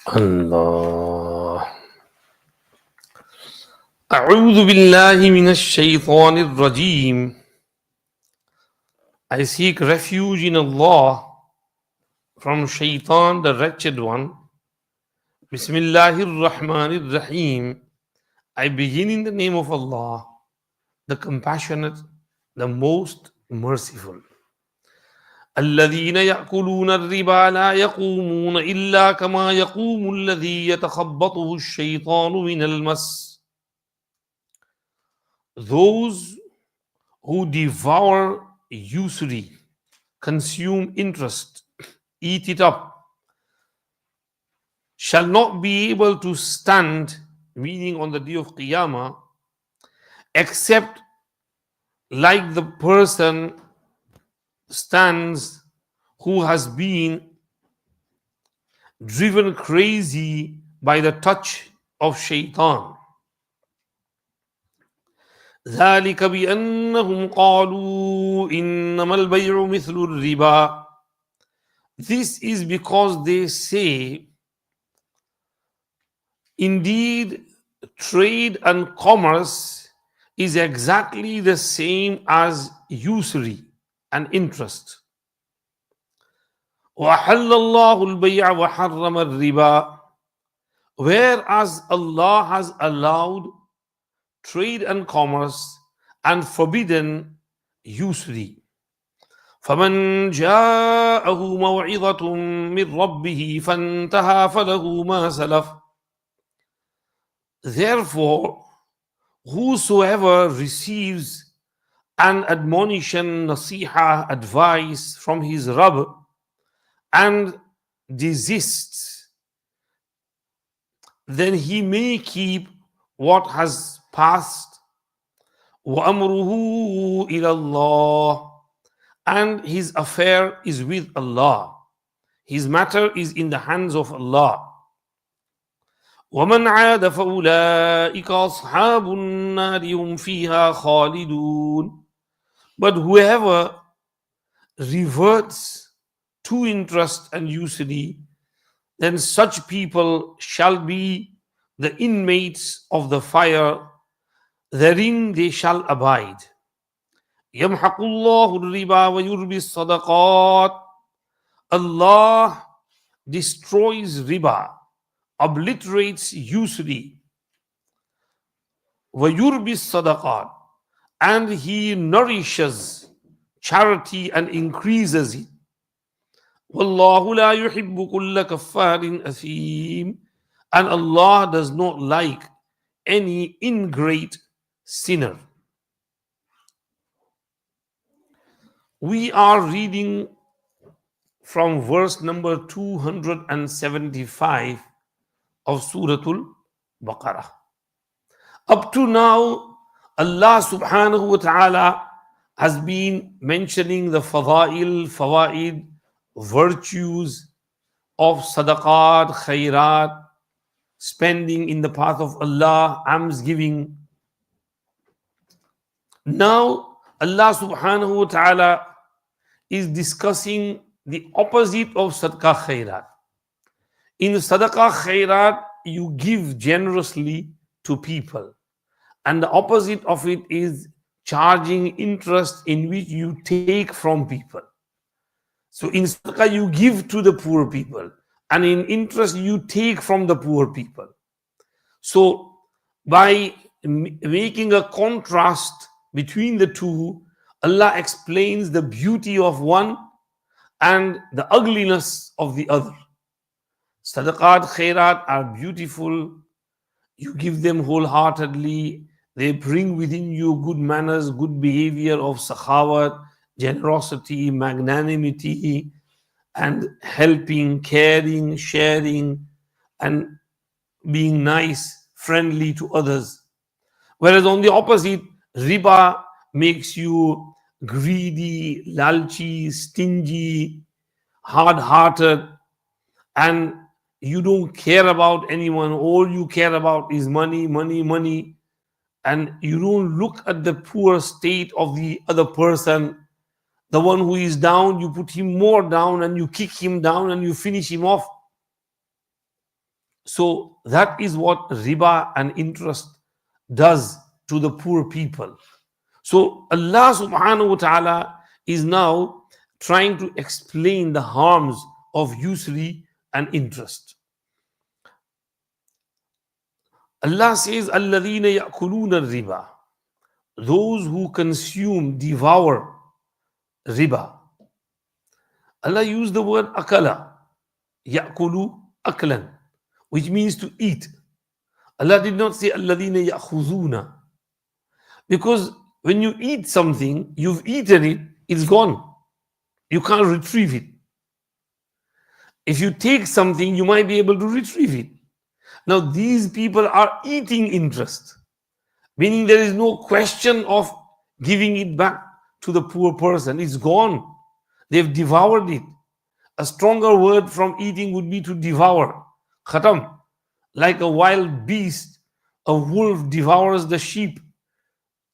Allah. أعوذ بالله من الشيطان الرجيم. I seek refuge in Allah from Shaitan, the wretched one. Bismillahir Rahmanir Rahim. I begin in the name of Allah, the compassionate, the most merciful. الذين يأكلون الربا لا يقومون إلا كما يقوم الذي يتخبطه الشيطان من المس. Those who devour usury, consume interest, eat it up, shall not be able to stand, meaning on the day of Qiyamah, except like the person stands who has been driven crazy by the touch of Shaitan. ذلك بأنهم قالوا إنما البيع مثل الربا. This is because they say, indeed, trade and commerce is exactly the same as usury and interest. وَحَلَّ اللَّهُ الْبَيْعَ وَحَرَّمَ الرِّبَا. Whereas Allah has allowed trade and commerce and forbidden usury. فَمَنْ جَاءَهُ مَوْعِظَةٌ مِّن رَبِّهِ فَانْتَهَى فَلَهُ مَا سَلَفَ. Therefore, whosoever receives an admonition, nasiha, advice from his Rabb and desists, then he may keep what has passed. وَأَمْرُهُ إِلَى اللَّهِ. And his affair is with Allah. His matter is in the hands of Allah. وَمَنْ عَادَ فَأُولَٰئِكَ أَصْحَابُ النَّارِ هُمْ فِيهَا خَالِدُونَ. But whoever reverts to interest and usury, then such people shall be the inmates of the fire, therein they shall abide. يَمْحَقُ اللَّهُ الرِّبَا وَيُرْبِي الصَّدَقَاتِ. Allah destroys riba, obliterates usury. وَيُرْبِي الصَّدَقَاتِ. And He nourishes charity and increases it. وَاللَّهُ لَا يُحِبُّ كُلَّ كَفَّارٍ أَثِيمٍ. And Allah does not like any ingrate sinner. We are reading from verse number 275 of Surah Baqarah. Up to now, Allah subhanahu wa ta'ala has been mentioning the fawaid, virtues of sadaqat, khairat, spending in the path of Allah, almsgiving. Now, Allah subhanahu wa ta'ala is discussing the opposite of sadaqah khairat. In sadaqah khairat, you give generously to people. And the opposite of it is charging interest in which you take from people. So in sadaqah, you give to the poor people. And in interest, you take from the poor people. So by making a contrast between the two, Allah explains the beauty of one and the ugliness of the other. Sadaqat, khairat are beautiful. You give them wholeheartedly. They bring within you good manners, good behavior of sakhawat, generosity, magnanimity, and helping, caring, sharing, and being nice, friendly to others. Whereas on the opposite, riba makes you greedy, lalchi, stingy, hard-hearted, and you don't care about anyone, all you care about is money, money, money, and you don't look at the poor state of the other person, the one who is down, you put him more down and you kick him down and you finish him off. So that is what riba and interest does to the poor people. So Allah subhanahu wa ta'ala is now trying to explain the harms of usury and interest. Allah says, الَّذِينَ يَأْكُلُونَ الرِّبَى, those who consume, devour riba. Allah used the word akala, ya'kulu aklan, which means to eat. Allah did not say الَّذِينَ يَأْخُذُونَ, because when you eat something, you've eaten it, it's gone. You can't retrieve it. If you take something, you might be able to retrieve it. Now these people are eating interest, meaning there is no question of giving it back to the poor person. It's gone. They've devoured it. A stronger word from eating would be to devour. Khatam. Like a wild beast, a wolf devours the sheep,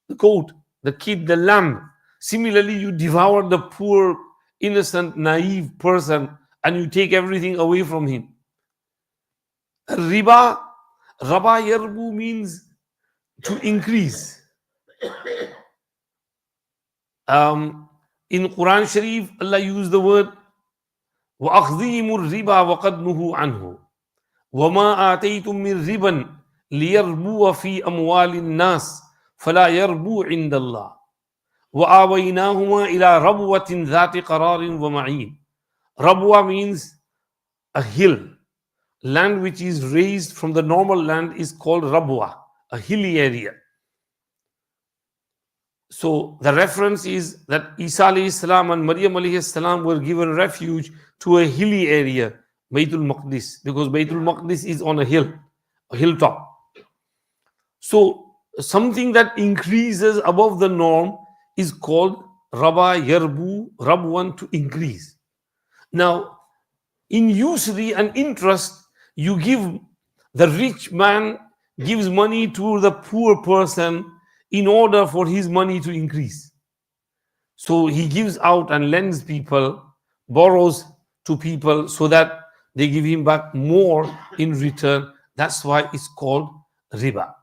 the goat, the kid, the lamb. Similarly, you devour the poor, innocent, naive person and you take everything away from him. Riba, raba yarbu means to increase. In Quran Sharif, Allah used the word وَأَخْذِهِمُ الرِّبَا وَقَدْ نُهُوا عَنْهُ وَمَا آتَيْتُم مِّن رِّبًا لِيَرْبُوَ فِي أَمْوَالِ النَّاسِ فَلَا يَرْبُو عِندَ اللَّهِ وَآوَيْنَاهُمَا إِلَى رَبْوَةٍ ذَاتِ قَرَارٍ وَمَعِينٍ. Rabwa means a hill. Land which is raised from the normal land is called rabwa, a hilly area. So the reference is that Isa alayhi salam and Maryam alayhi salam were given refuge to a hilly area, Baytul Maqdis, because Baytul Maqdis is on a hill, a hilltop. So something that increases above the norm is called raba yarbu, rabwan, to increase. Now, in usury and interest, you give, the rich man gives money to the poor person in order for his money to increase. So he gives out and lends people, borrows to people so that they give him back more in return. That's why it's called riba.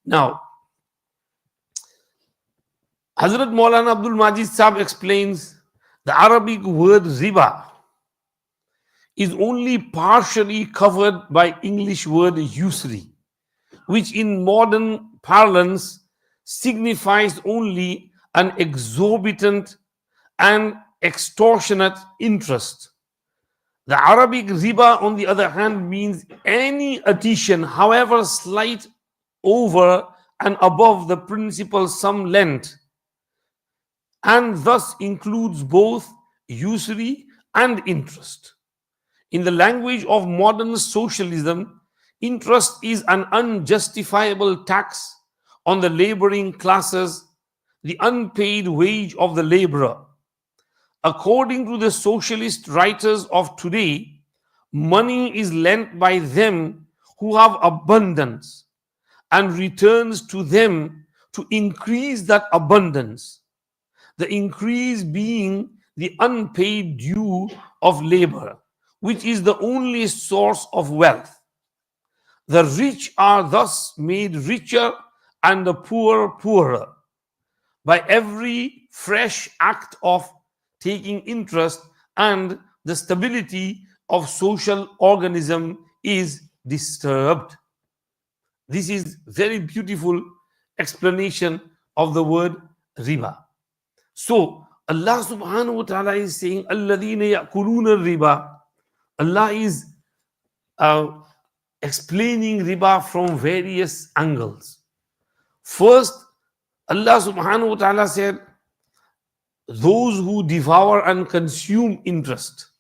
Now, Hazrat Maulana Abdul Majid Sahab explains the Arabic word riba is only partially covered by English word usury, which in modern parlance signifies only an exorbitant and extortionate interest. The Arabic riba, on the other hand, means any addition, however slight, over and above the principal sum lent, and thus includes both usury and interest. In the language of modern socialism, interest is an unjustifiable tax on the laboring classes, the unpaid wage of the laborer. According to the socialist writers of today, money is lent by them who have abundance and returns to them to increase that abundance, the increase being the unpaid due of labor, which is the only source of wealth. The rich are thus made richer and the poor poorer by every fresh act of taking interest, and the stability of social organism is disturbed. This is very beautiful explanation of the word riba. So Allah subhanahu wa ta'ala is saying, الَّذِينَ يَأْكُلُونَ الرِّبَى. Allah is explaining riba from various angles. First, Allah subhanahu wa ta'ala said, those who devour and consume interest,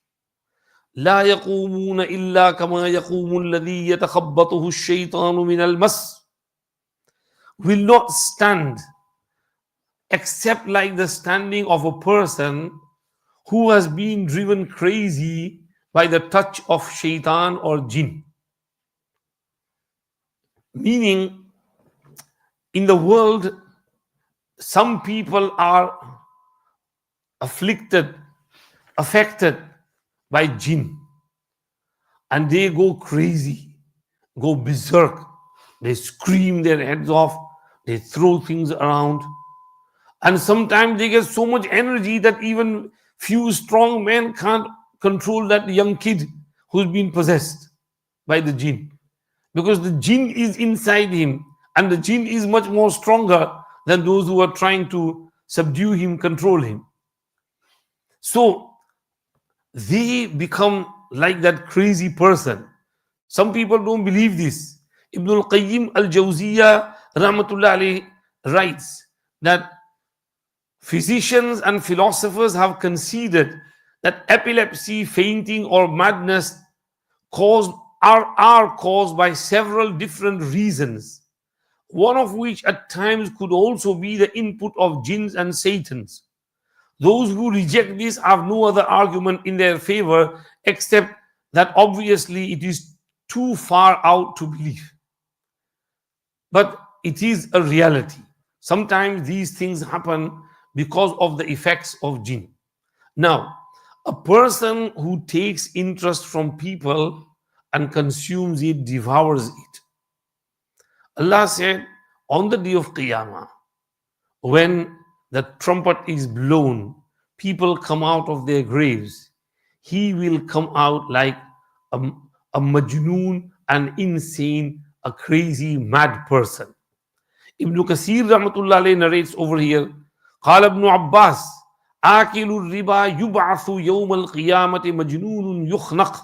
لا يقومون إلا كما يقوم الذي يتخبطه الشيطان من المس, will not stand except like the standing of a person who has been driven crazy by the touch of shaitan or jinn. Meaning, in the world, some people are afflicted, affected by jinn, and they go crazy, go berserk. They scream their heads off, they throw things around, and sometimes they get so much energy that even few strong men can't control that young kid who's been possessed by the jinn, because the jinn is inside him, and the jinn is much more stronger than those who are trying to subdue him, control him. So they become like that crazy person. Some people don't believe this. Ibn al-Qayyim al-Jawziyah rahmatullah alayhi writes that physicians and philosophers have conceded that epilepsy, fainting, or madness are caused by several different reasons, one of which at times could also be the input of jinns and satans. Those who reject this have no other argument in their favor except that obviously it is too far out to believe. But it is a reality. Sometimes these things happen because of the effects of jinn. Now, a person who takes interest from people and consumes it, devours it. Allah said, on the day of Qiyamah, when the trumpet is blown, people come out of their graves. He will come out like a majnoon, an insane, a crazy, mad person. Ibn Kathir rahmatullah alayhi narrates over here, قال ابن عباس آكل الربا يبعث يوم القيامة مجنون يخنق.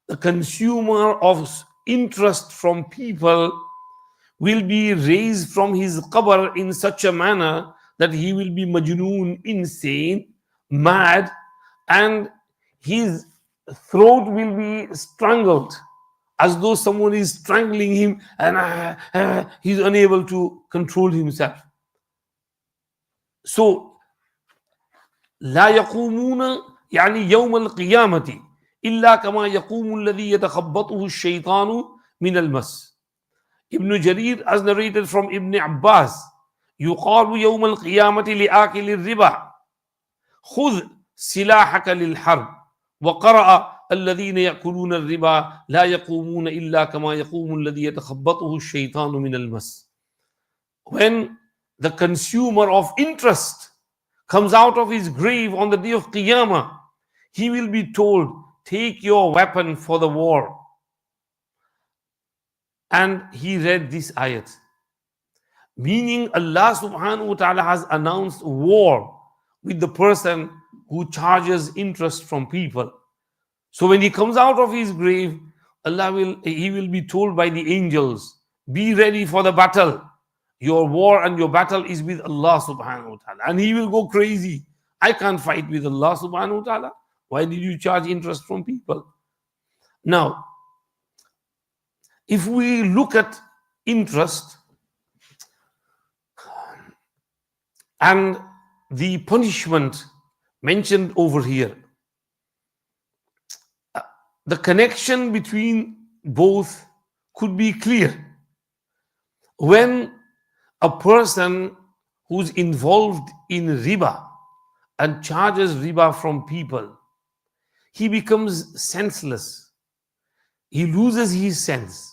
The consumer of interest from people will be raised from his qabr in such a manner that he will be majnoon, insane, mad, and his throat will be strangled as though someone is strangling him, and he's unable to control himself. So لا يقومون يعني يوم القيامة إلا كما يقوم الذي يتخبطه الشيطان من المس. Ibn Jarir, as narrated from Ibn Abbas, يقال يوم القيامة لآكل الربا خذ سلاحك للحرب. وقرأ الذين يأكلون الربا لا يقومون إلا كما يقوم الذي يتخبطه الشيطان من المس. When the consumer of interest comes out of his grave on the day of Qiyamah, he will be told, take your weapon for the war. And he read this ayat, meaning Allah subhanahu wa ta'ala has announced war with the person who charges interest from people. So when he comes out of his grave, he will be told by the angels, be ready for the battle. Your war and your battle is with Allah subhanahu wa ta'ala. And he will go crazy. I can't fight with Allah subhanahu wa ta'ala. Why did you charge interest from people? Now, if we look at interest and the punishment mentioned over here, the connection between both could be clear. When a person who's involved in riba and charges riba from people, he becomes senseless. He loses his sense.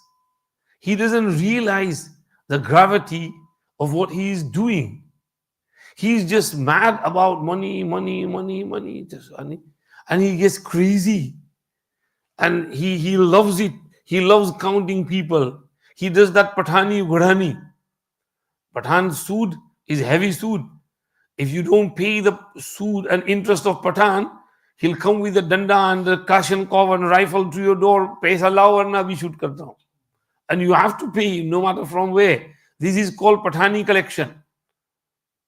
He doesn't realize the gravity of what he is doing. He's just mad about money, and he gets crazy. And he loves it. He loves counting people. He does that Pathani Ghurani. Pathan sood is heavy sood. If you don't pay the sood and interest of Pathan, he'll come with a danda and a Kalashnikov and rifle to your door. Paisa lao warna bhi shoot karta hu. And you have to pay no matter from where. This is called Pathani collection.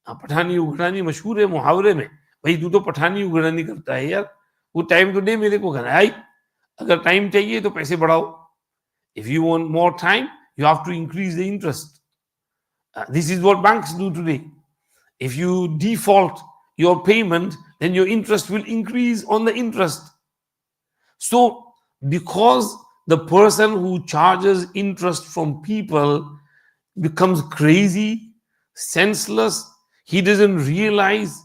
Pathani Ghurani mashhoor hai muhavre mein. Bhai tu to Pathani Ghurani karta hai yaar. वो time to दे मेरे को घर आई. अगर time चाहिए तो पैसे बढ़ाओ. If you want more time, you have to increase the interest. This is what banks do today. If you default your payment, then your interest will increase on the interest. So, because the person who charges interest from people becomes crazy, senseless, he doesn't realize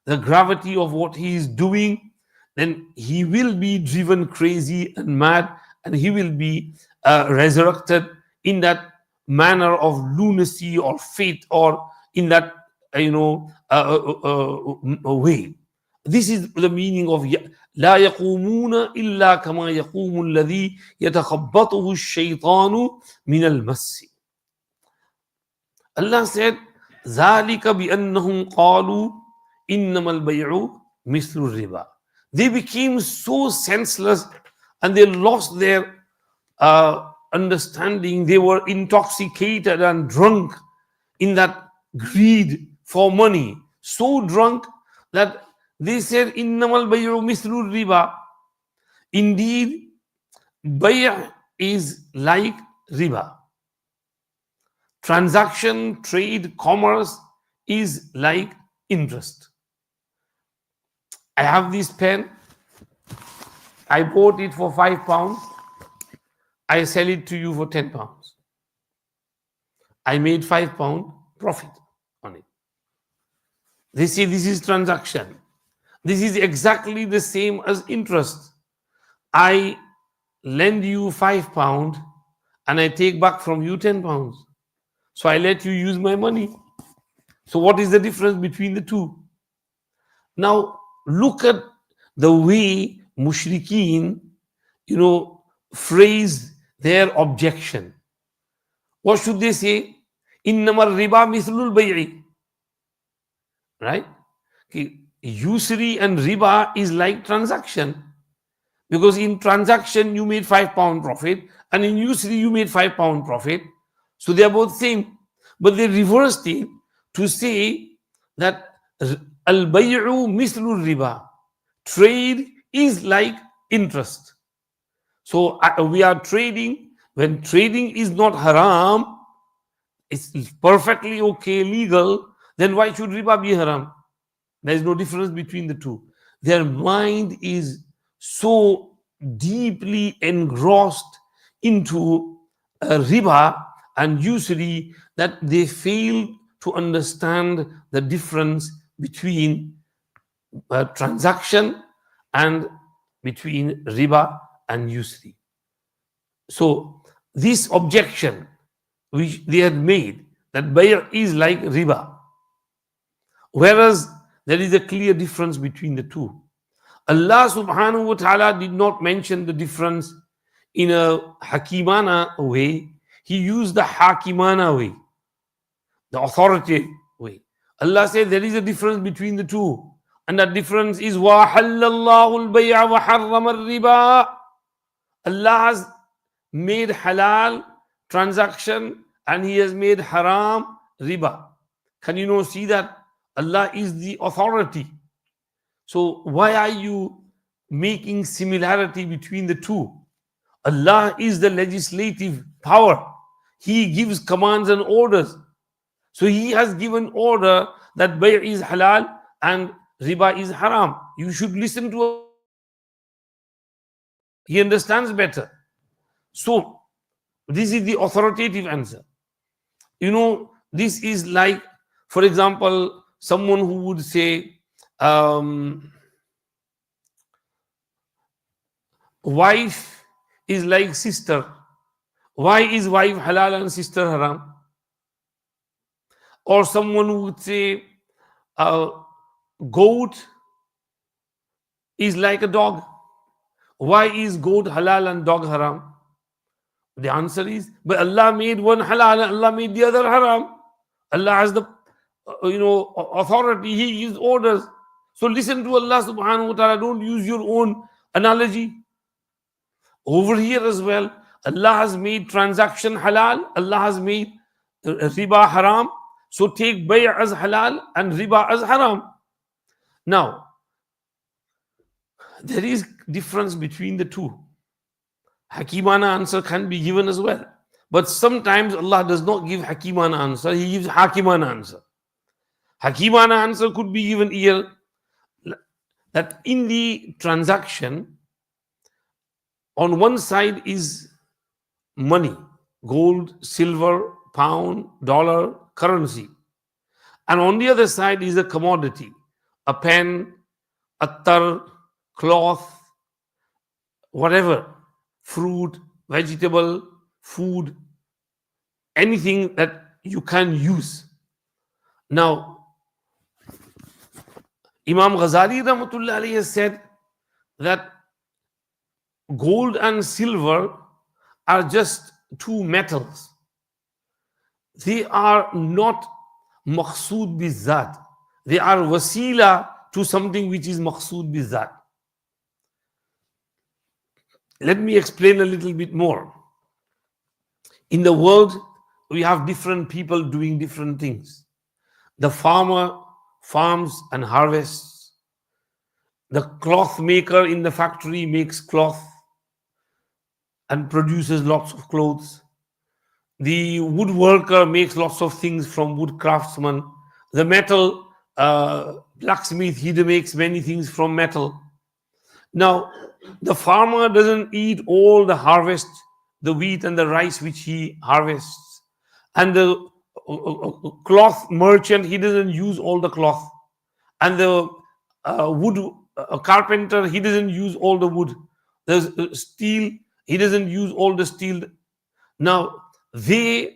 the gravity of what he is doing, then he will be driven crazy and mad, and he will be resurrected in that manner of lunacy or faith, or in that way. This is the meaning of لا يقومون إلا كما يقوم الذي يتخبطه الشيطان من المس. Allah said, ذَلِكَ بِأَنَّهُمْ قَالُوا إِنَّمَا الْبَيْعُ مِثْلُ الرِّبَا. They became so senseless and they lost their understanding. They were intoxicated and drunk in that greed for money. So drunk that they said, إِنَّمَا الْبَيْعُ مِثْلُ الرِّبَا. Indeed, bay' is like riba. Transaction, trade, commerce is like interest. I have this pen. I bought it for £5. I sell it to you for £10. I made £5 profit on it. They say this is transaction. This is exactly the same as interest. I lend you £5 and I take back from you £10. So I let you use my money. So what is the difference between the two? Now look at the way mushrikeen, phrase their objection. What should they say? إِنَّمَا الرِّبَا مِثْلُ الْبَيْعِ. Right? Usury and riba is like transaction. Because in transaction you made £5 profit, and in usury you made £5 profit. So they are both same. But they reversed it to say that al-bay'u mithlu riba. Trade is like interest. So we are trading. When trading is not haram, it's perfectly okay, legal, then why should riba be haram? There is no difference between the two. Their mind is so deeply engrossed into riba and usury that they fail to understand the difference between transaction and between riba and usury. So this objection which they had made, that bay' is like riba, whereas there is a clear difference between the two. Allah subhanahu wa ta'ala did not mention the difference in a hakimana way. He used the hakimana way, the authoritative way. Allah said there is a difference between the two, and that difference is وَحَلَّ اللَّهُ الْبَيْعَ وَحَرَّمَ الرِّبَا. Allah has made halal transaction and He has made haram riba. Can you see that Allah is the authority? So why are you making similarity between the two? Allah is the legislative power. He gives commands and orders. So He has given order that bay' is halal and riba is haram. You should listen to. He understands better. So this is the authoritative answer. This is like, for example, someone who would say, wife is like sister. Why is wife halal and sister haram? Or someone who would say, goat is like a dog. Why is goat halal and dog haram? The answer is, but Allah made one halal and Allah made the other haram. Allah has the authority. He gives orders. So listen to Allah subhanahu wa ta'ala. Don't use your own analogy. Over here as well, Allah has made transaction halal. Allah has made riba haram. So take bay' as halal and riba as haram. Now, there is difference between the two. Hakimana answer can be given as well. But sometimes Allah does not give Hakimana answer. He gives Hakimana answer. Hakimana answer could be given here, that in the transaction, On one side is money, gold, silver, pound, dollar, currency. And on the other side is a commodity, a pen, attar, cloth, whatever, fruit, vegetable, food, anything that you can use. Now, Imam Ghazali Rahmatullah alayhi has said that gold and silver are just two metals. They are not maqsood bizat. They are wasila to something which is maqsood bizat. Let me explain a little bit more. In the world, we have different people doing different things. The farmer farms and harvests. The cloth maker in the factory makes cloth and produces lots of clothes. The woodworker makes lots of things from wood craftsmen. The metal blacksmith, he makes many things from metal. Now, the farmer doesn't eat all the harvest, the wheat and the rice which he harvests. And the cloth merchant, he doesn't use all the cloth. And the wood carpenter, he doesn't use all the wood. The steel, he doesn't use all the steel. Now, the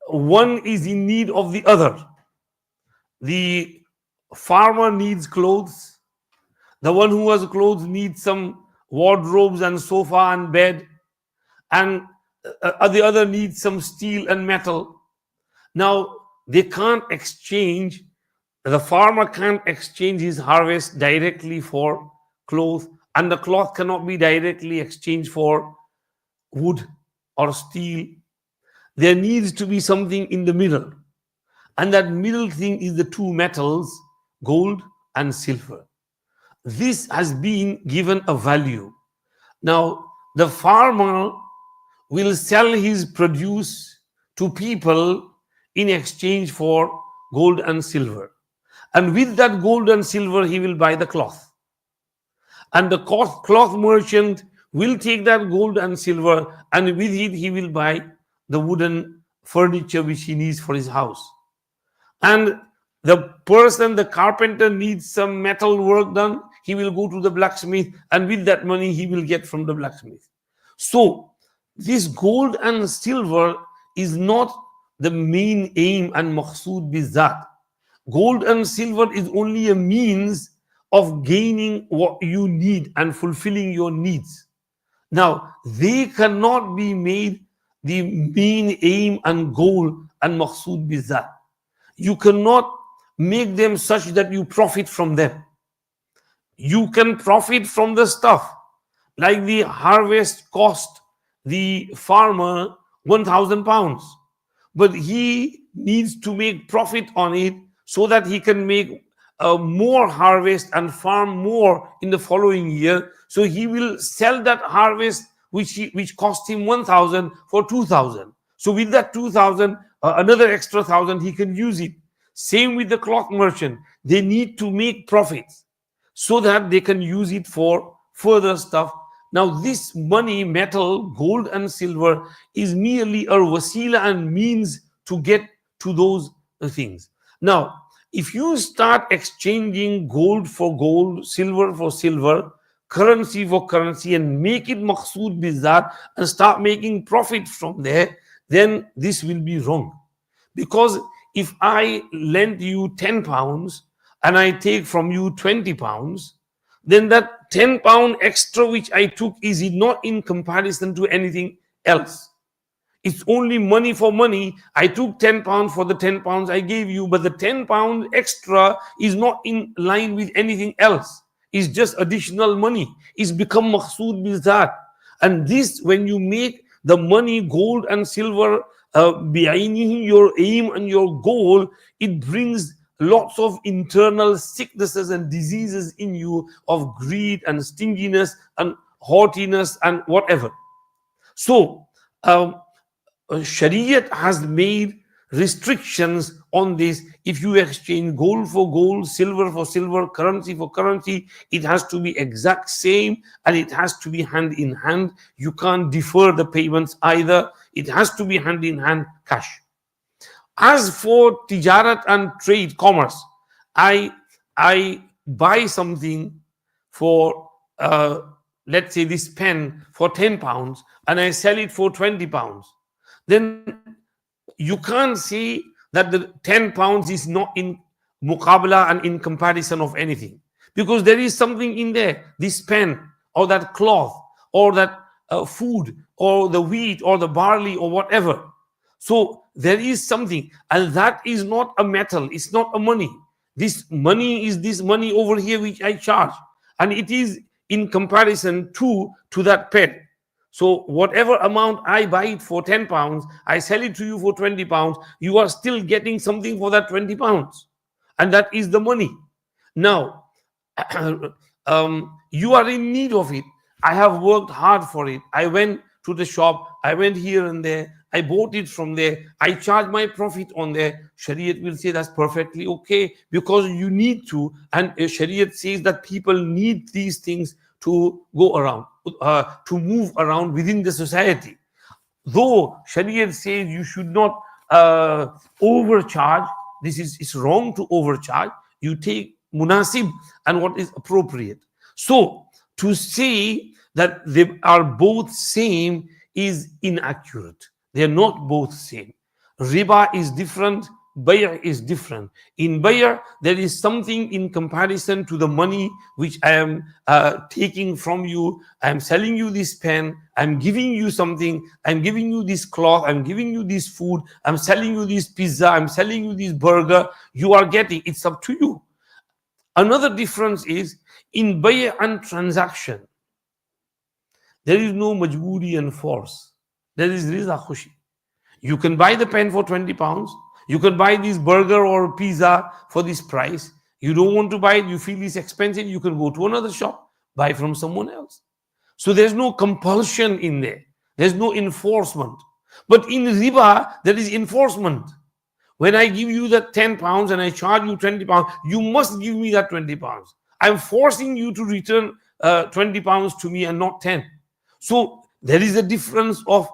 one is in need of the other. The farmer needs clothes. The one who has clothes needs some wardrobes and sofa and bed. And the other needs some steel and metal. Now, they can't exchange, the farmer can't exchange his harvest directly for cloth, and the cloth cannot be directly exchanged for wood or steel. There needs to be something in the middle. And that middle thing is the two metals, gold and silver. This has been given a value. Now, the farmer will sell his produce to people in exchange for gold and silver. And with that gold and silver, he will buy the cloth. And the cloth merchant will take that gold and silver, and with it, he will buy the wooden furniture which he needs for his house. And the person, the carpenter, needs some metal work done, he will go to the blacksmith, and with that money, he will get from the blacksmith. So, this gold and silver is not the main aim and maqsood bizat. Gold and silver is only a means of gaining what you need and fulfilling your needs. Now, they cannot be made the main aim and goal and maqsood bizat. You cannot make them such that you profit from them. You can profit from the stuff. Like the harvest cost the farmer 1,000 pounds. But he needs to make profit on it so that he can make more harvest and farm more in the following year. So he will sell that harvest which cost him 1,000 for 2,000. So with that 2,000, another extra 1,000, he can use it. Same with the cloth merchant. They need to make profits so that they can use it for further stuff. Now, this money, metal, gold and silver is merely a wasila and means to get to those things. Now, if you start exchanging gold for gold, silver for silver, currency for currency, and make it maqsood bizat and start making profit from there, then this will be wrong. Because if I lend you 10 pounds and I take from you 20 pounds, then that 10 pound extra which I took is not in comparison to anything else. It's only money for money. I took 10 pounds for the 10 pounds I gave you, but the 10 pound extra is not in line with anything else. It's just additional money. It's become maqsood bizat. And this, when you make the money, gold and silver, bi'aynihi, your aim and your goal, it brings lots of internal sicknesses and diseases in you of greed and stinginess and haughtiness and whatever. So, Shariat has made restrictions on this. If you exchange gold for gold, silver for silver, currency for currency, it has to be exact same, and it has to be hand in hand. You can't defer the payments either. It has to be hand in hand, cash. As for tijarat and trade, commerce, I buy something for let's say this pen for £10 and I sell it for £20. Then you can't say that the £10 is not in muqabala and in comparison of anything, because there is something in there, this pen or that cloth or that food or the wheat or the barley or whatever. So there is something, and that is not a metal, it's not a money. This money is this money over here which I charge, and it is in comparison to that pen. So whatever amount I buy it for £10, I sell it to you for £20, you are still getting something for that £20, and that is the money. Now, you are in need of it. I have worked hard for it. I went to the shop, I went here and there, I bought it from there, I charge my profit on there. Shariat will say that's perfectly okay, because you need to, and Shariat says that people need these things to go around, to move around within the society. Though Shariat says you should not overcharge, it's wrong to overcharge. You take munasib and what is appropriate. So to say that they are both same is inaccurate. They are not both same. Riba is different, bay' is different. In bay' there is something in comparison to the money which I am taking from you. I am selling you this pen, I am giving you something, I am giving you this cloth, I am giving you this food, I am selling you this pizza, I am selling you this burger. You are getting, it's up to you. Another difference is in bay' and transaction, there is no majboori and force. There is riza khushi. You can buy the pen for £20. You can buy this burger or pizza for this price. You don't want to buy it, you feel it's expensive, you can go to another shop, buy from someone else. So there's no compulsion in there. There's no enforcement. But in riba, there is enforcement. When I give you that £10 and I charge you £20, you must give me that £20. I'm forcing you to return £20 to me and not 10. So there is a difference of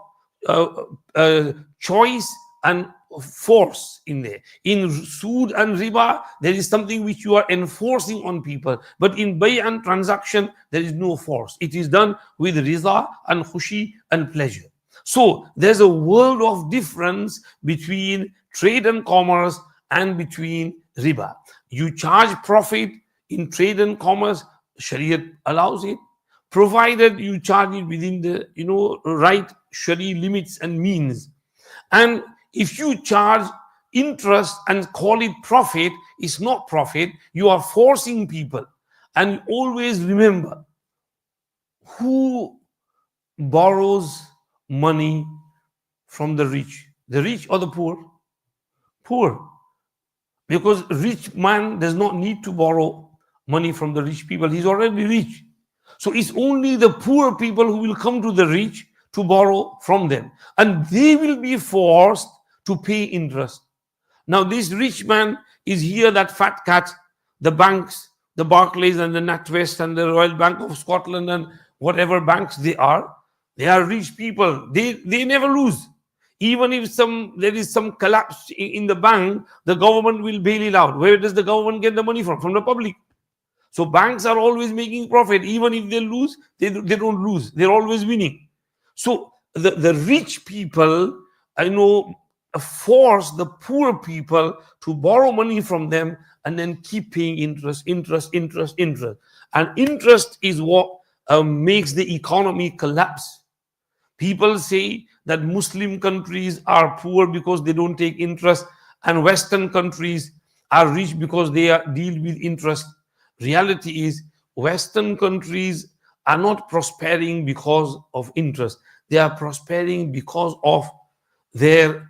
choice and force in there. In sood and riba, there is something which you are enforcing on people. But in bay' and transaction, there is no force. It is done with riza and khushi and pleasure. So there's a world of difference between trade and commerce and between riba. You charge profit in trade and commerce, Shariat allows it, provided you charge it within the right Shari limits and means. And if you charge interest and call it profit, it's not profit. You are forcing people. And always remember, who borrows money from the rich? The rich or the poor? Poor. Because rich man does not need to borrow money from the rich people. He's already rich. So it's only the poor people who will come to the rich to borrow from them. And they will be forced to pay interest. Now this rich man is here, that fat cat, the banks, the Barclays and the NatWest and the Royal Bank of Scotland and whatever banks they are rich people. They never lose. Even if there is some collapse in the bank, the government will bail it out. Where does the government get the money from? From the public. So banks are always making profit. Even if they lose, they don't lose. They're always winning. So the rich people, force the poor people to borrow money from them and then keep paying interest. And interest is what makes the economy collapse. People say that Muslim countries are poor because they don't take interest, and Western countries are rich because they deal with interest. Reality is, Western countries are not prospering because of interest. They are prospering because of their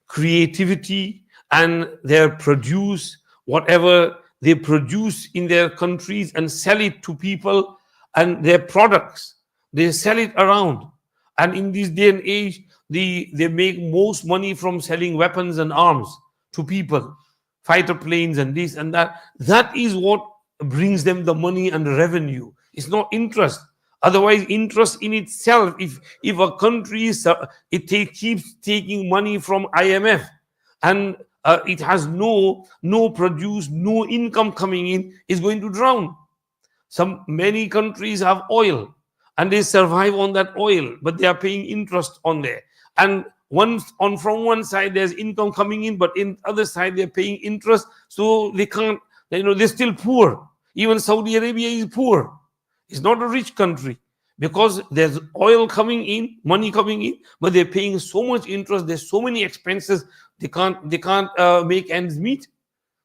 creativity and their produce, whatever they produce in their countries and sell it to people, and their products, they sell it around. And in this day and age, they make most money from selling weapons and arms to people, fighter planes and this and that. That is what brings them the money and the revenue. It's not interest. Otherwise, interest in itself, if a country keeps taking money from IMF and it has no produce, no income coming in, is going to drown. Many countries have oil and they survive on that oil, but they are paying interest on there. And from one side there's income coming in, but in other side they're paying interest, so they can't. They're still poor. Even Saudi Arabia is poor. It's not a rich country because there's oil coming in, money coming in, but they're paying so much interest. There's so many expenses. They can't make ends meet.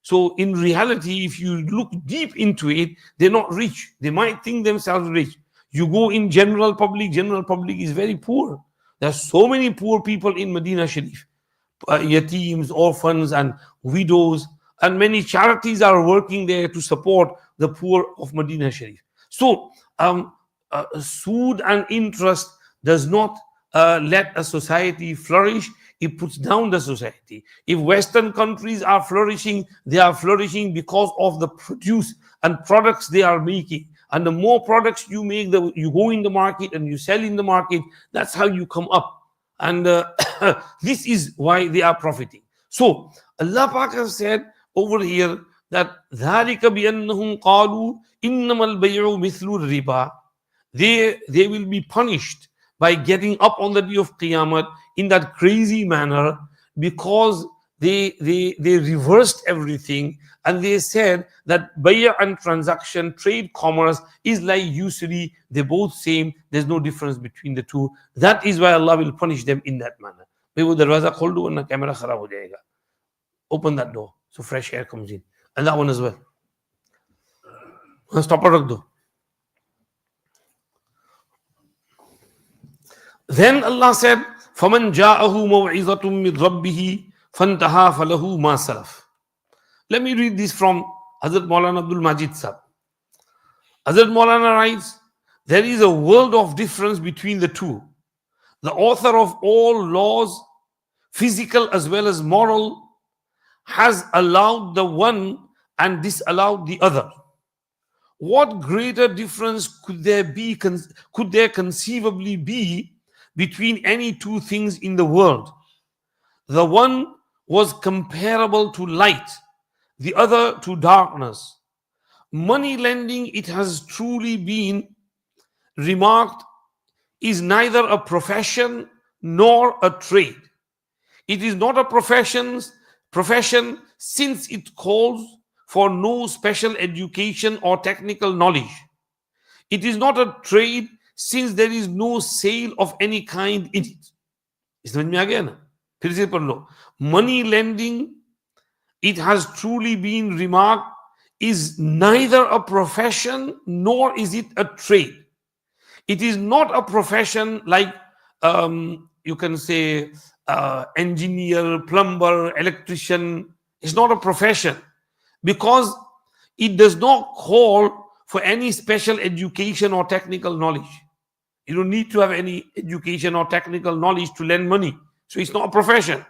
So in reality, if you look deep into it, they're not rich. They might think themselves rich. You go in general public is very poor. There's so many poor people in Medina Sharif, yateems, orphans, and widows, and many charities are working there to support the poor of Medina Sharif. So sood and interest does not let a society flourish. It puts down the society. If Western countries are flourishing, they are flourishing because of the produce and products they are making. And the more products you make, you go in the market and you sell in the market, that's how you come up. And this is why they are profiting. So Allah Pak has said over here that ذَلِكَ بِأَنَّهُمْ قَالُوا إِنَّمَا الْبَيْعُ مِثْلُ الرِّبَا. They will be punished by getting up on the day of Qiyamah in that crazy manner, because they reversed everything and they said that bay'ah and transaction, trade, commerce is like usury. They're both same. There's no difference between the two. That is why Allah will punish them in that manner. Open that door so fresh air comes in, and that one as well. Stop it. Then Allah said, فَمَنْ جَاءَهُ مَوْعِظَةٌ مِّنْ رَبِّهِ فَانْتَهَا فَلَهُ مَا سَلَفَ. Let me read this from Hazrat Maulana Abdul Majid Sahib. Hazrat Maulana writes, there is a world of difference between the two. The author of all laws, physical as well as moral, has allowed the one and disallowed the other. What greater difference could there conceivably be between any two things in the world? The one was comparable to light, the other to darkness. Money lending, it has truly been remarked, is neither a profession nor a trade. It is not a profession since it calls for no special education or technical knowledge. It is not a trade since there is no sale of any kind in it. समझ में आ गया ना? फिर से पढ़ लो. Money lending, it has truly been remarked, is neither a profession nor is it a trade. It is not a profession like you can say engineer, plumber, electrician. It's not a profession because it does not call for any special education or technical knowledge. You don't need to have any education or technical knowledge to lend money. So it's not a profession.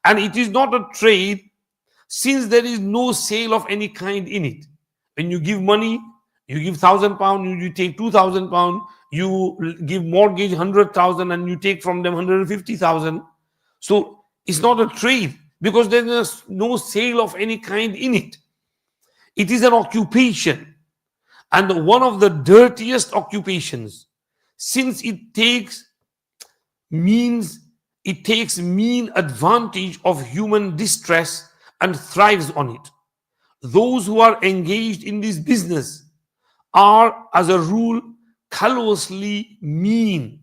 And it is not a trade since there is no sale of any kind in it. When you give money, you give £1,000, you take £2,000, you give mortgage 100,000 and you take from them 150,000. So it's not a trade because there is no sale of any kind in it. It is an occupation, and one of the dirtiest occupations, since it takes mean advantage of human distress and thrives on it. Those who are engaged in this business are, as a rule, callously mean,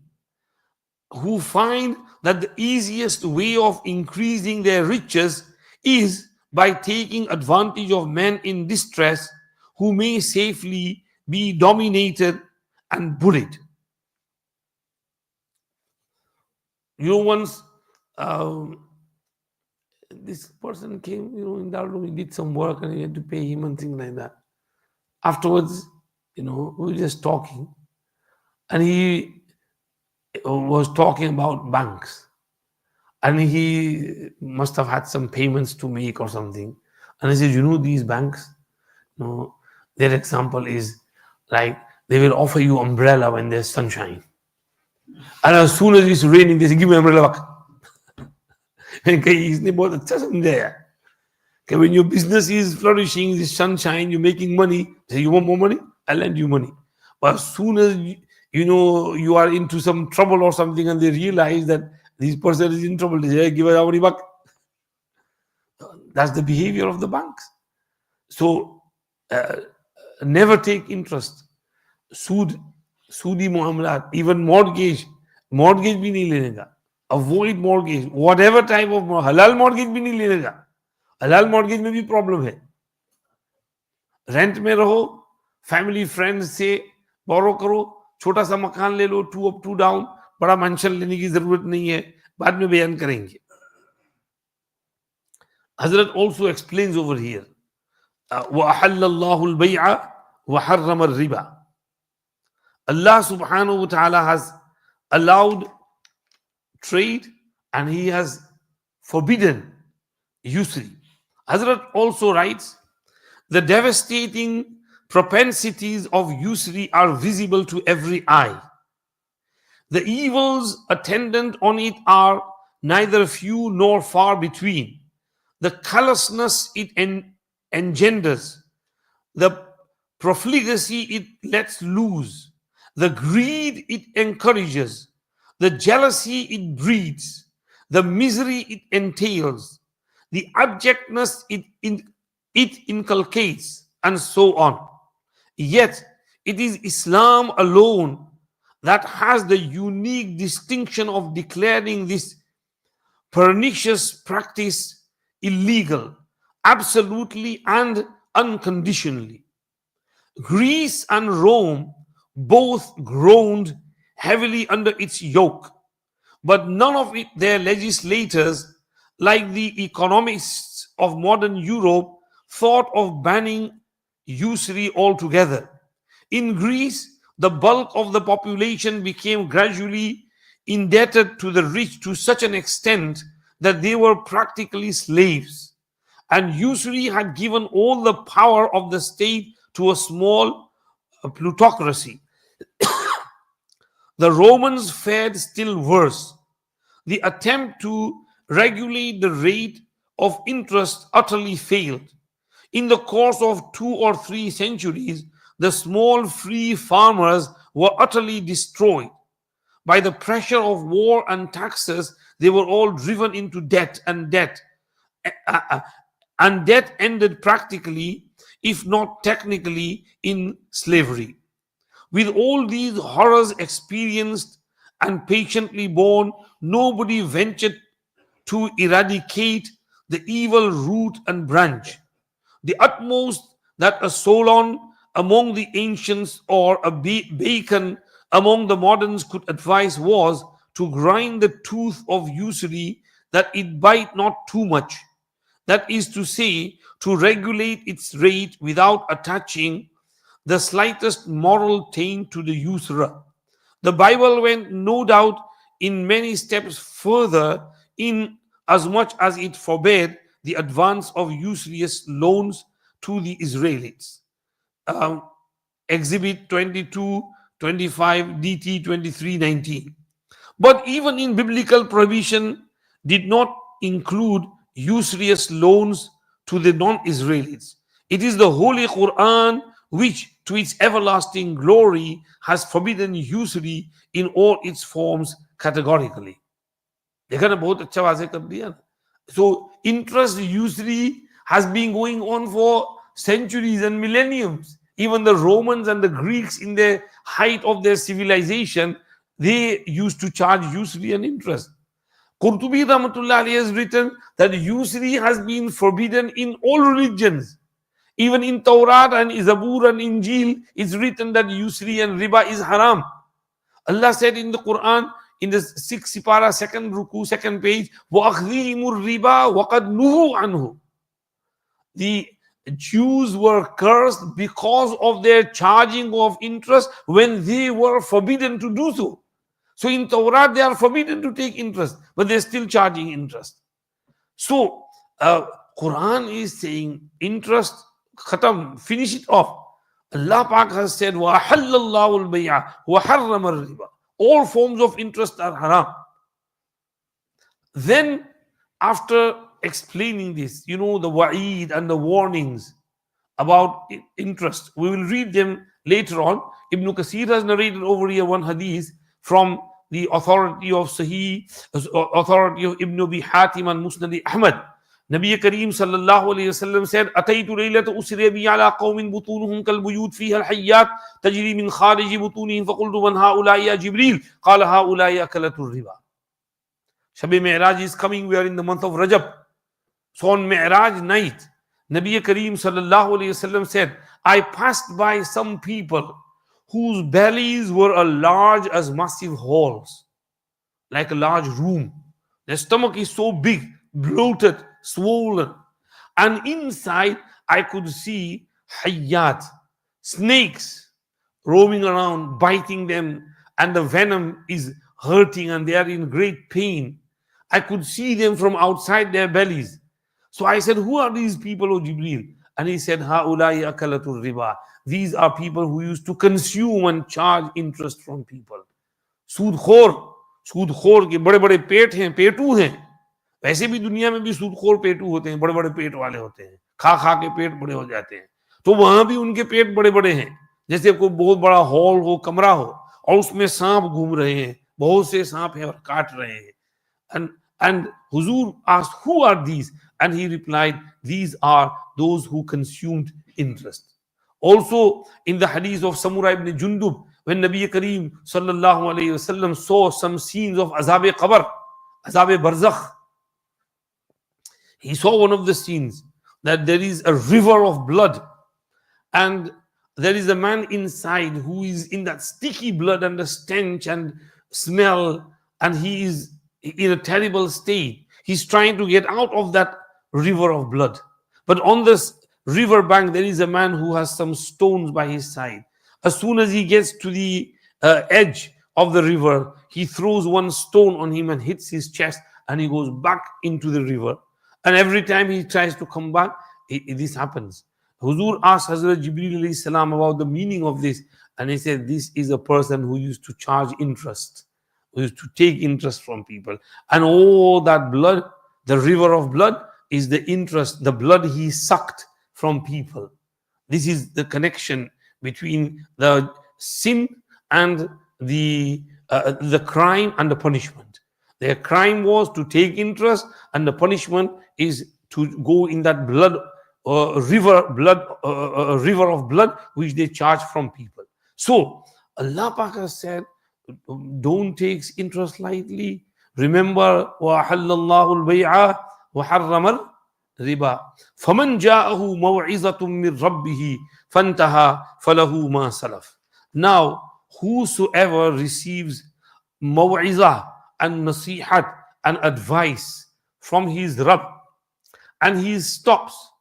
who find that the easiest way of increasing their riches is by taking advantage of men in distress who may safely be dominated and bullied. Once this person came, in that room, he did some work and he had to pay him and things like that. Afterwards, we were just talking, and he was talking about banks. And he must have had some payments to make or something. And I said, these banks, their example is like they will offer you umbrella when there's sunshine. And as soon as it's raining, they say, give me umbrella back. इसने बहुत अच्छा समझाया कि when your business is flourishing, the sunshine, you're making money, say, you want more money? I'll lend you money. But as soon as you are into some trouble or something and they realize that this person is in trouble, they say, give us our money back. That's the behavior of the banks. So never take interest. Soodi muamalat, even mortgage bhi nahi lene ka. Avoid mortgage, whatever type of halal mortgage bhi nahi lene ka. halal mortgage में भी problem है. Rent में रहो, family friends से बोरो करो, छोटा सा मकान ले लो, 2 up 2 down, बड़ा मेंशन लेने की जरूरत नहीं है, बाद में बयान करेंगे. Hazrat also explains over here, وَأَحَلَّ اللَّهُ الْبَيْعَ وَحَرَّمَ الرِّبَى. Allah subhanahu wa ta'ala has allowed trade and he has forbidden usury. Hazrat also writes, the devastating propensities of usury are visible to every eye. The evils attendant on it are neither few nor far between. The callousness it engenders, the profligacy it lets loose, the greed it encourages, the jealousy it breeds, the misery it entails, the abjectness it inculcates, and so on. Yet it is Islam alone that has the unique distinction of declaring this pernicious practice illegal, absolutely and unconditionally. Greece and Rome both groaned heavily under its yoke, but none of their legislators, like the economists of modern Europe, thought of banning usury altogether. In Greece, the bulk of the population became gradually indebted to the rich to such an extent that they were practically slaves, and usury had given all the power of the state to a small plutocracy. The Romans fared still worse. The attempt to regulate the rate of interest utterly failed. In the course of 2 or 3 centuries, the small free farmers were utterly destroyed. By the pressure of war and taxes, they were all driven into debt, and debt ended practically, if not technically, in slavery. With all these horrors experienced and patiently borne, nobody ventured to eradicate the evil root and branch. The utmost that a Solon among the ancients or a Bacon among the moderns could advise was to grind the tooth of usury that it bite not too much. That is to say, to regulate its rate without attaching the slightest moral taint to the usurer. The Bible went, no doubt, in many steps further, in as much as it forbade the advance of usurious loans to the Israelites. Exhibit 22, 25, DT 23, 19. But even in biblical prohibition did not include usurious loans to the non-Israelites. It is the Holy Quran which, to its everlasting glory, has forbidden usury in all its forms categorically. देखा ना बहुत अच्छा वाज़े कर दिया. So interest usury has been going on for centuries and millenniums. Even the Romans and the Greeks, in the height of their civilization, they used to charge usury and interest. Qurtubi Rahmatullah has written that usury has been forbidden in all religions. Even in Tawrat and Zabur and Injil, it's written that usury and riba is haram. Allah said in the Quran, in the 6th Sipara, 2nd Ruku, 2nd page, وَأَخْذِهِمُ الرِّبَا وَقَدْ نُهُوا عَنْهُ. The Jews were cursed because of their charging of interest when they were forbidden to do so. So in Torah, they are forbidden to take interest, but they're still charging interest. So Quran is saying interest, khatam, finish it off. Allah Pak has said, وَأَحَلَّ اللَّهُ الْبَيْعَ وَحَرَّمَ الرِّبَى. All forms of interest are haram. Then, after explaining this, the wa'id and the warnings about interest, we will read them later on. Ibn Kathir has narrated over here one hadith from the authority of authority of Ibn Abi Hatim and Musnad Ahmad. Nabi Kareem sallallahu alayhi wasallam said, "Ataytu laylata usriya bi ala qawmin butunuhum kal buyut fiha al hayyat tajri min khariji butunihim faqultu man haula'i ya Jibril qala haula'i akalatur riba." Shab-e Mi'raj is coming. We are in the month of Rajab. So on Mi'raj night, Nabi Kareem sallallahu alayhi wasallam said, I passed by some people whose bellies were as large as massive halls, like a large room. Their stomach is so big, bloated, swollen. And inside, I could see hayyat, snakes roaming around, biting them, and the venom is hurting and they are in great pain. I could see them from outside their bellies. So I said, who are these people, O Jibreel? And he said, Ha'ulai akalatul riba. These are people who used to consume and charge interest from people. सूदखोर के बड़े बड़े पेट हैं, पेटू हैं. वैसे भी दुनिया में भी सूदखोर पेटू होते हैं, बड़े बड़े पेट वाले होते हैं, खा खा के पेट बड़े हो जाते हैं. तो वहां भी उनके पेट बड़े बड़े हैं. जैसे कोई बहुत बड़ा हॉल हो, कमरा हो, और उसमें सांप घूम रहे हैं, बहुत से सांप हैं और काट रहे हैं. And Huzur asked, who are these? And he replied, these are those who consumed interest. Also in the hadith of Samura ibn Jundub, when Nabi Kareem sallallahu alayhi wasallam saw some scenes of azab qabr, azab barzakh, he saw one of the scenes that there is a river of blood and there is a man inside who is in that sticky blood and the stench and smell, and he is in a terrible state. He's trying to get out of that river of blood. But on this river bank, there is a man who has some stones by his side. As soon as he gets to the edge of the river, he throws one stone on him and hits his chest, and he goes back into the river. And every time he tries to come back, this happens. Huzur asked Hazrat Jibreel alayhi salam about the meaning of this, and he said, this is a person who used to charge interest, who used to take interest from people. And all that blood, the river of blood, is the interest, the blood he sucked from people. This is the connection between the sin and the crime and the punishment. Their crime was to take interest, and the punishment is to go in that blood river of blood which they charge from people. So Allah Pak has said, don't take interest lightly. Remember, وَأَحَلَّ اللَّهُ الْبَيْعَ وَحَرَّمَ الرِّبَى فَمَنْ جَاءَهُ مَوْعِظَةٌ مِّن رَبِّهِ فَانْتَهَى فَلَهُ مَا سَلَفَ. Now, whosoever receives maw'izah and nasihat and advice from his Rabb and he stops,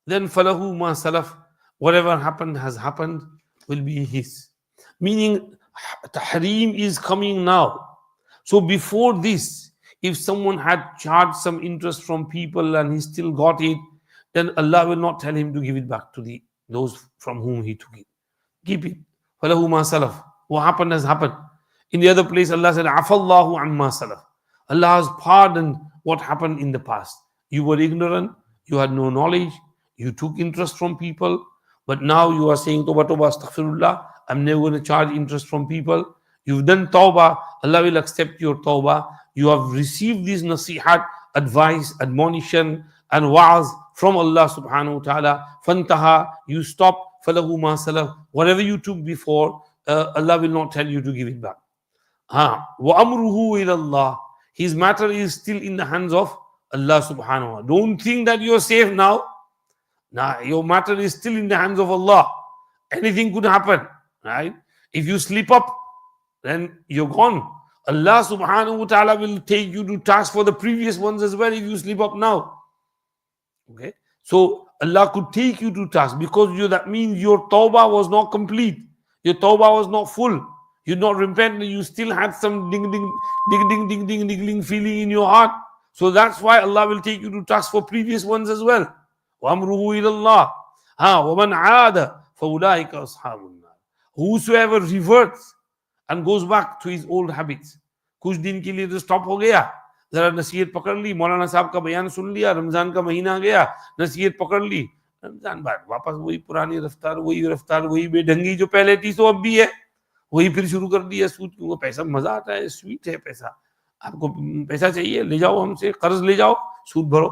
then falahu ma salaf, whatever happened has happened, will be his. Meaning, tahreem is coming now. So before this, if someone had charged some interest from people and he still got it, then Allah will not tell him to give it back to those from whom he took it. Keep it. Falahu ma salaf. What happened has happened. In the other place, Allah said, Afallahu amma salaf. Allah has pardoned what happened in the past. You were ignorant, you had no knowledge, you took interest from people, but now you are saying, Tawbah, Tawbah, astaghfirullah, I'm never going to charge interest from people. You've done Tawbah, Allah will accept your Tawbah. You have received this nasihat, advice, admonition, and wa'az from Allah subhanahu wa ta'ala. Fantaha, you stop, falahu ma salaf. Whatever you took before, Allah will not tell you to give it back. Wa amruhu ila Allah. His matter is still in the hands of Allah subhanahu wa ta'ala. Don't think that you're safe now. Now, your matter is still in the hands of Allah. Anything could happen, right? If you slip up, then you're gone. Allah subhanahu wa ta'ala will take you to task for the previous ones as well if you slip up now. Okay? So Allah could take you to task because that means your tawbah was not complete. Your tawbah was not full. You not repent, you still had some ding feeling in your heart. So that's why Allah will take you to task for previous ones as well. وَأَمْرُهُ إِلَى اللَّهِ وَمَنْ عَادَ فَأُولَٰئِكَ أَصْحَابُ النَّارِ. Whosoever reverts and goes back to his old habits, कुछ दिन के लिए तो stop हो गया, जरा नसीहत पकड़ ली, मौलाना साहब का बयान सुन लिया, रमजान का महीना आ गया, नसीहत पकड़ ली, रमजान बाद वापस वही पुरानी रफ्तार, वही बेढंगी जो पहले थी, सो अब भी है, वही फिर शुरू कर दिया सूद, क्योंकि पैसा मजा आता है, स्वीट है पैसा, आपको पैसा चाहिए ले जाओ हमसे, कर्ज ले जाओ, सूद भरो.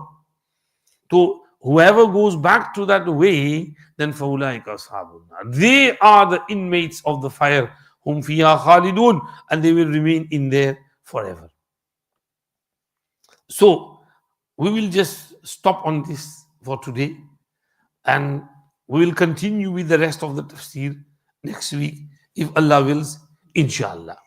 तो whoever goes back to that way, then فَأُولَٰئِكَ أَصْحَابُ النَّارِ. They are the inmates of the fire, hum fiha khalidun, and they will remain in there forever. So we will just stop on this for today, and we will continue with the rest of the tafsir next week if Allah wills, inshallah.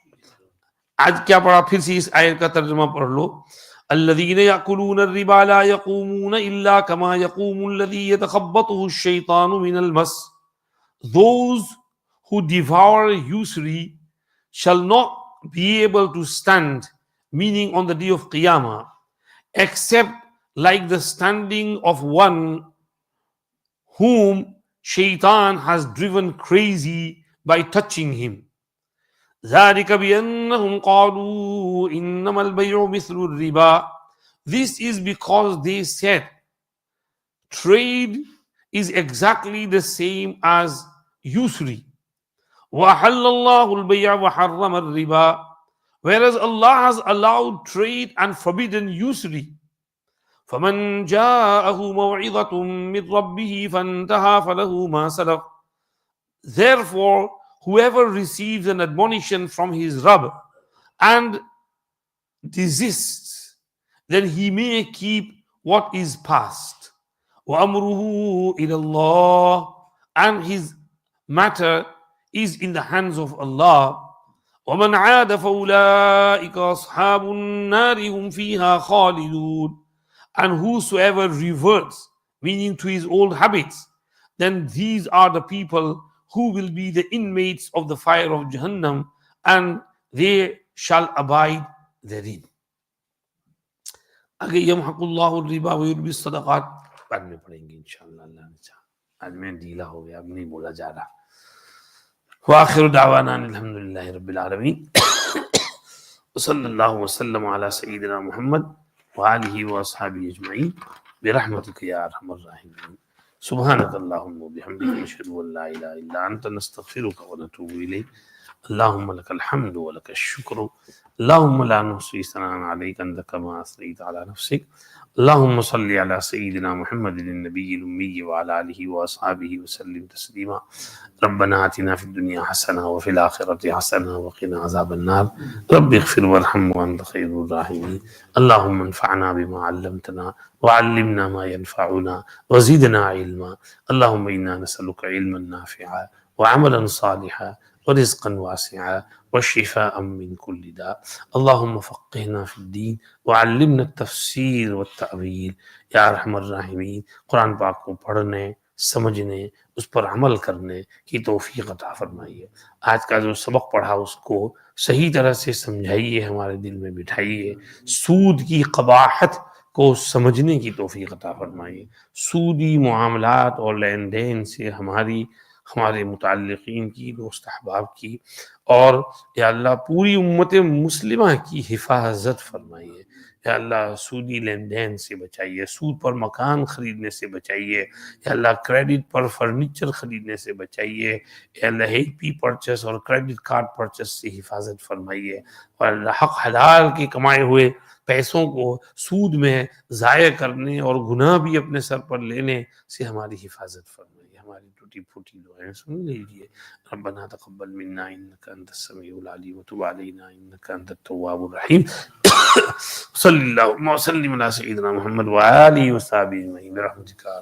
आज क्या पढ़ा, फिर से इस आयत का तर्जुमा पढ़ लो. الذين يأكلون الربا لا يقومون إلا كما يقوم الذي يتخبطه الشيطان من المس. Those who devour usury shall not be able to stand, meaning on the day of Qiyamah, except like the standing of one whom Shaitan has driven crazy by touching him. ذَلِكَ بِأَنَّهُمْ قَالُوا إِنَّمَا الْبَيْعُ مِثْلُ الرِّبَا. This is because they said trade is exactly the same as usury. وَأَحَلَّ اللَّهُ الْبَيْعَ وَحَرَّمَ الرِّبَا. Whereas Allah has allowed trade and forbidden usury. فَمَنْ جَاءَهُ مَوْعِظَةٌ مِّنْ رَبِّهِ فَانْتَهَى فَلَهُ مَا سَلَفَ. Therefore, whoever receives an admonition from his Rabb and desists, then he may keep what is past. وَأَمْرُهُ إِلَى اللَّهِ. And his matter is in the hands of Allah. وَمَنْ عَادَ فَأُولَٰئِكَ أَصْحَابُ النَّارِ هُمْ فِيهَا خَالِدُونَ. And whosoever reverts, meaning to his old habits, then these are the people who will be the inmates of the fire of Jahannam, and they shall abide therein. आगे यमहकुल्लाहु रिबा व युर्बि सदक़ात बाद में पढ़ेंगे इंशाअल्लाह. अल्लाह ने चाहा. आज मैं ढीला हो गया, अब नहीं बोला जा रहा. व आखिरु दावाना अल्हम्दुलिल्लाहि रब्बिल आलमीन. सल्लल्लाहु वसल्लम अला सय्यिदिना मुहम्मद व आलिहि व अस्हाबिहि अजमईन बिरहमतिका या अरहमर राहिमीन. सुब्हानकल्लाहुम्मा व बिहम्दिका नशहदु अन ला इलाहा इल्ला अंता नस्तगफिरुका व नतूबु इलैक. अल्लाहुम्मा लकल हम्दु व लकश शुक्र. अल्लाहुम्मा ला नुहसी सनाअन अलैका अंता कमा असनैता अला नफ्सिक. अल्लाहुम्मा सल्लि अला सय्यिदिना मुहम्मदिन नबिय्यिल उम्मी व अला आलिहि व अस्हाबिहि व सल्लिम तस्लीमा. रब्बना आतिना फिद दुनिया हसना व फिल आखिरति हसना व क़िना अज़ाबन नार. रब्बि इग़फिर वरहम व अंता खैरुर राहिमीन. अल्लाहुम्मा अन्फ़अना बिमा अल्लमतना व अल्लिमना मा यनफ़अुना व ज़िदना इल्मा. अल्लाहुम्मा इन्ना नसअलुका इल्मन नाफ़िअन व अमलन सालिहन ورزقا واسعا وشفاء من كل داء. اللهم فقهنا في الدين وعلمنا التفسير والتأويل या रहमर राहिमीन. कुरान पाक को पढ़ने, समझने, उस पर अमल करने की तौफीक अता फरमाइए. आज का जो सबक पढ़ा उसको सही तरह से समझाइए, हमारे दिल में बिठाइए. सूद की कबाहत को समझने की तौफीक अता फरमाइए. सूदी मामलात और लेन देन से हमारे मुताल्लिकीन की, दोस्त अहबाब की और या अल्लाह पूरी उम्मत मुस्लिमा की हिफाजत फरमाइए. या अल्लाह सूदी लेन देन से बचाइए, सूद पर मकान खरीदने से बचाइए. या अल्लाह क्रेडिट पर फर्नीचर खरीदने से बचाइए. या अल्लाह HP परचेस और क्रेडिट कार्ड परचेस से हिफाजत फरमाइए. और अल्लाह हक हलाल के कमाए हुए पैसों को सूद में ज़ाया करने और गुनाह भी अपने सर पर लेने से हमारी हिफाजत फरमाइए. हमारी टूटी फूटी दुआएं सुन लीजिए. रब्बना तक़ब्बल मिन्ना इन्नका अंतस समीउल अलीम व तुब अलैना इन्नका अंतत तव्वाबुर रहीम. सल्लल्लाहु व सल्लिम अला सय्यिदिना मुहम्मद व आलिहि व सहाबिहि अजमईन बिरहमतिका.